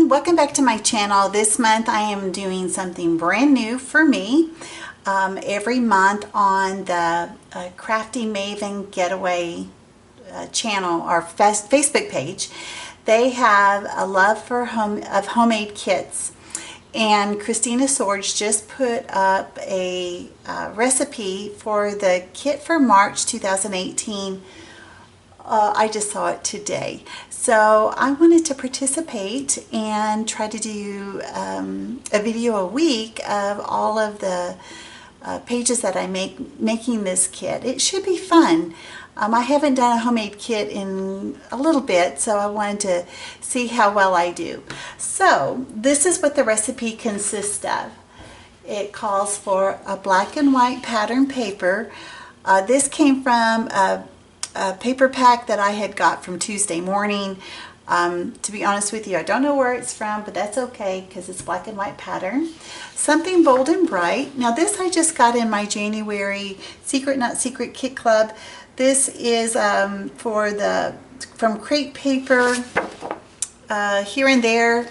everyone, welcome back to my channel. This month I am doing something brand new for me. Every month on the Crafty Maven Getaway channel or Facebook page, they have a love for homemade kits. And Christina Sorge just put up a recipe for the kit for March 2018. I just saw it today. So I wanted to participate and try to do a video a week of all of the pages that I making this kit. It should be fun. I haven't done a homemade kit in a little bit, so I wanted to see how well I do. So this is what the recipe consists of. It calls for a black and white pattern paper. This came from a paper pack that I had got from Tuesday morning. To be honest with you, I don't know where it's from, but that's okay because it's black and white pattern. Something bold and bright. Now this I just got in my January Secret Not Secret Kit Club. This is from crepe paper here and there.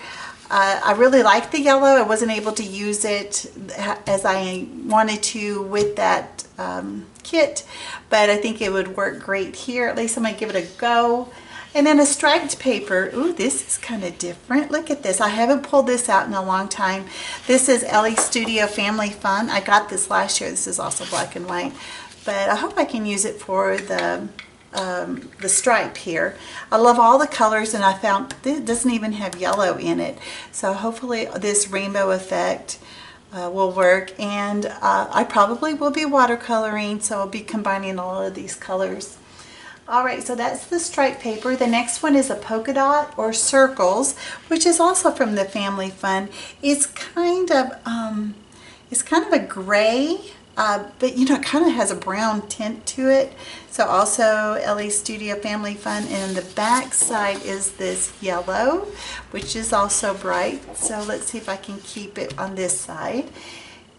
I really like the yellow. I wasn't able to use it as I wanted to with that kit, but I think it would work great here. At least I'm going to give it a go. And then a striped paper. Ooh, this is kind of different. Look at this. I haven't pulled this out in a long time. This is Ellie Studio Family Fun. I got this last year. This is also black and white, but I hope I can use it for the stripe here. I love all the colors, and I found it doesn't even have yellow in it. So hopefully this rainbow effect will work, and I probably will be watercoloring, so I'll be combining all of these colors. Alright, so that's the stripe paper. The next one is a polka dot or circles, which is also from the Family Fun. It's kind of a gray, but you know, it kind of has a brown tint to it. So also Ellie Studio Family Fun, and the back side is this yellow, which is also bright. So let's see if I can keep it on this side.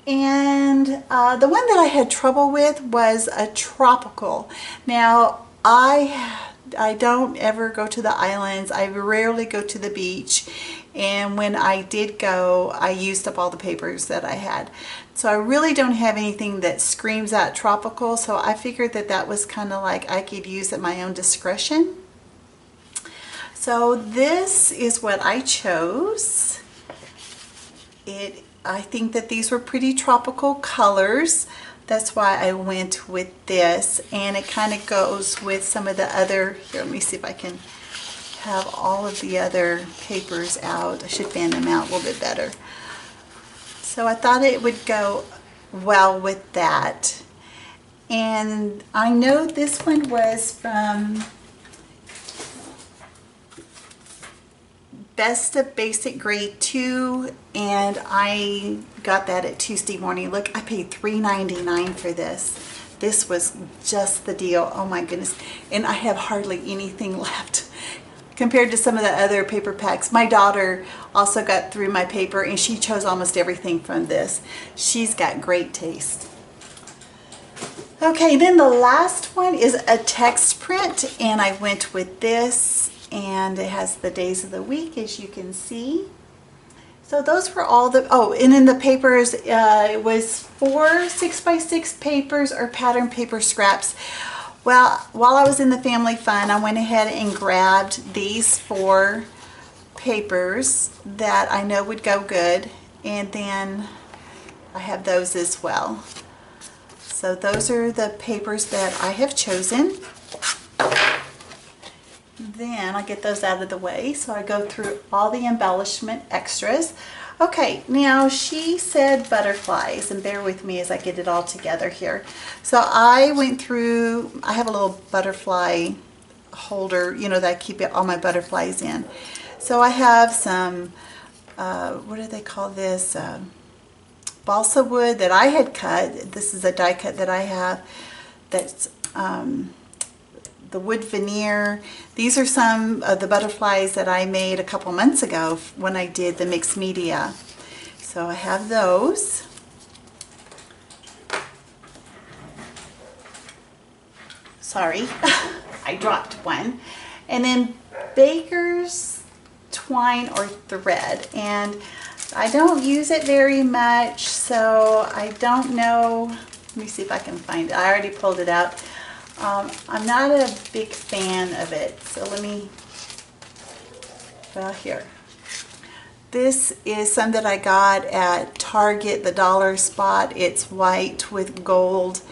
And the one that I had trouble with was a tropical. Now I don't ever go to the islands. I rarely go to the beach, and when I did go, I used up all the papers that I had. So I really don't have anything that screams out tropical, so I figured that that was kind of like I could use at my own discretion. So this is what I chose. I think that these were pretty tropical colors. That's why I went with this, and it kind of goes with some of the other, here, let me see if I can have all of the other papers out. I should fan them out a little bit better. So I thought it would go well with that. And I know this one was from Best of Basic Grade 2, and I got that at Tuesday morning. Look, I paid $3.99 for this. This was just the deal. Oh my goodness. And I have hardly anything left compared to some of the other paper packs. My daughter also got through my paper, and she chose almost everything from this. She's got great taste. Okay, then the last one is a text print, and I went with this. And it has the days of the week, as you can see. So those were all the, oh, and in the papers, it was 4 6x6 papers or pattern paper scraps. Well, while I was in the Family Fun, I went ahead and grabbed these 4 papers that I know would go good. And then I have those as well. So those are the papers that I have chosen. Then I get those out of the way, so I go through all the embellishment extras. Okay, now she said butterflies, and bear with me as I get it all together here. So I went through, I have a little butterfly holder, you know, that I keep all my butterflies in. So I have some, what do they call this? Balsa wood that I had cut. This is a die cut that I have that's the wood veneer. These are some of the butterflies that I made a couple months ago when I did the mixed media. So I have those. Sorry, I dropped one. And then Baker's twine or thread, and I don't use it very much, so I don't know. Let me see if I can find it. I already pulled it out. I'm not a big fan of it, so let me, well, here. This is some that I got at Target, the dollar spot. It's white with gold.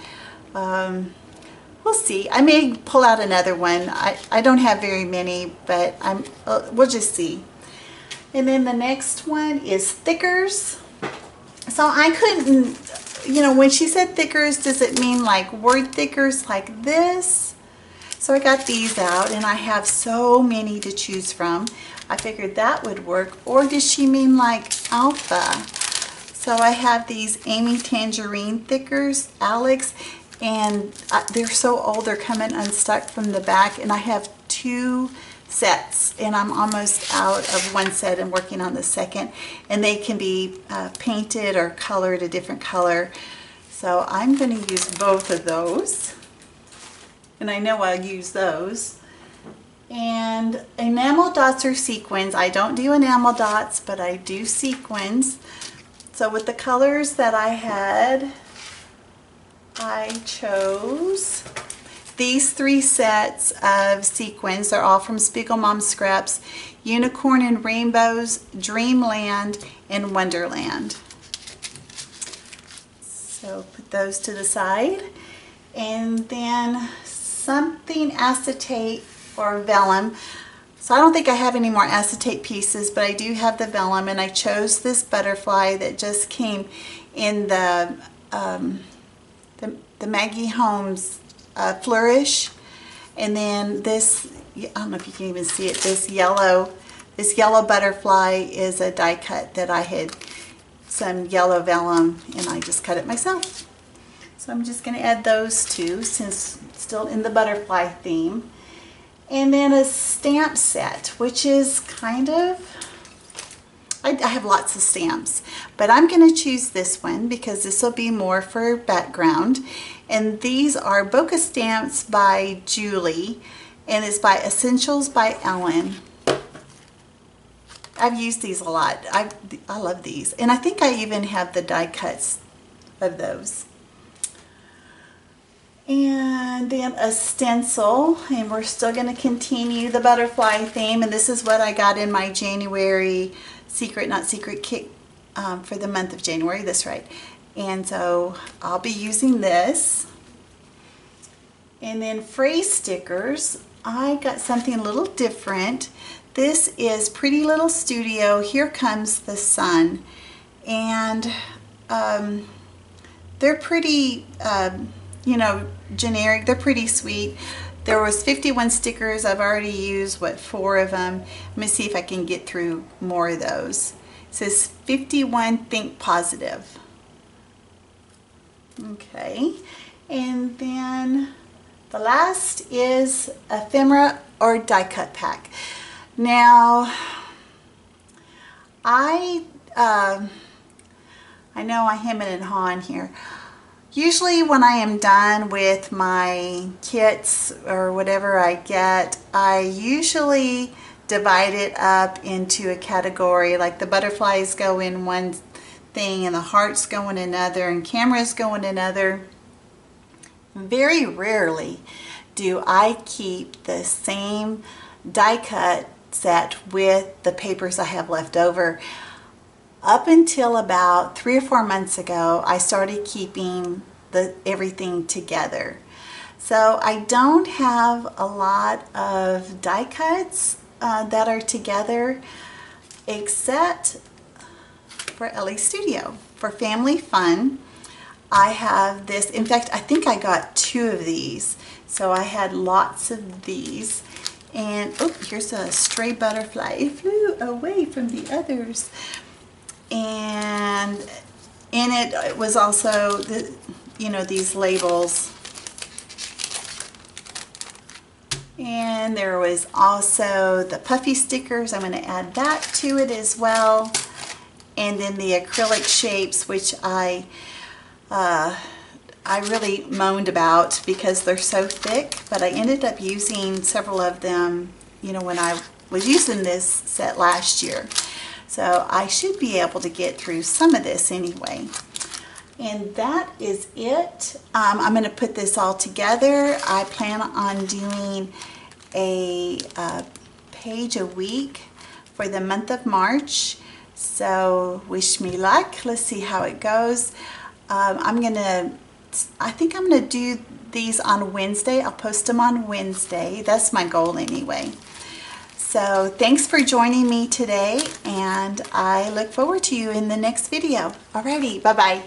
We'll see. I may pull out another one. I don't have very many, but we'll just see. And then the next one is Vickers. So I couldn't, when she said Vickers, does it mean like word Vickers like this? So I got these out, and I have so many to choose from. I figured that would work. Or does she mean like alpha? So I have these Amy Tangerine Vickers, Alex, and they're so old, they're coming unstuck from the back, and I have 2 sets, and I'm almost out of one set and working on the second, and they can be painted or colored a different color. So I'm going to use both of those, and I know I'll use those. And enamel dots or sequins. I don't do enamel dots, but I do sequins. So with the colors that I had, I chose these 3 sets of sequins. They're all from Spiegel Mom Scraps: Unicorn and Rainbows, Dreamland, and Wonderland. So put those to the side. And then something acetate or vellum. So I don't think I have any more acetate pieces, but I do have the vellum, and I chose this butterfly that just came in the Maggie Holmes Flourish. And then this, I don't know if you can even see it, this yellow butterfly is a die cut that I had some yellow vellum, and I just cut it myself. So I'm just going to add those 2 since it's still in the butterfly theme. And then a stamp set, which is kind of, I have lots of stamps, but I'm going to choose this one because this will be more for background. And these are bokeh stamps by Julie, and it's by Essentials by Ellen. I've used these a lot. I love these, and I think I even have the die cuts of those. And then a stencil, and we're still going to continue the butterfly theme, and this is what I got in my January secret, not secret kit for the month of January, that's right. And so I'll be using this. And then phrase stickers, I got something a little different. This is Pretty Little Studio, Here Comes the Sun. And they're pretty, generic. They're pretty sweet. There was 51 stickers. I've already used, 4 of them. Let me see if I can get through more of those. It says 51 Think Positive. Okay. And then the last is Ephemera or die cut pack. Now, I know I hem and haw here. Usually when I am done with my kits or whatever I get, I usually divide it up into a category, like the butterflies go in one thing and the hearts go in another and cameras go in another. Very rarely do I keep the same die cut set with the papers I have left over. Up until about 3 or 4 months ago, I started keeping everything together. So I don't have a lot of die cuts that are together, except for Ellie Studio. For family fun, I have this. In fact, I think I got 2 of these. So I had lots of these. And oh, here's a stray butterfly. It flew away from the others. And in it was also these labels. And there was also the puffy stickers. I'm going to add that to it as well. And then the acrylic shapes, which I really moaned about because they're so thick, but I ended up using several of them, when I was using this set last year. So I should be able to get through some of this anyway. And that is it. I'm going to put this all together. I plan on doing a page a week for the month of March. So wish me luck. Let's see how it goes. I think I'm going to do these on Wednesday. I'll post them on Wednesday. That's my goal anyway. So thanks for joining me today, and I look forward to you in the next video. Alrighty, bye-bye.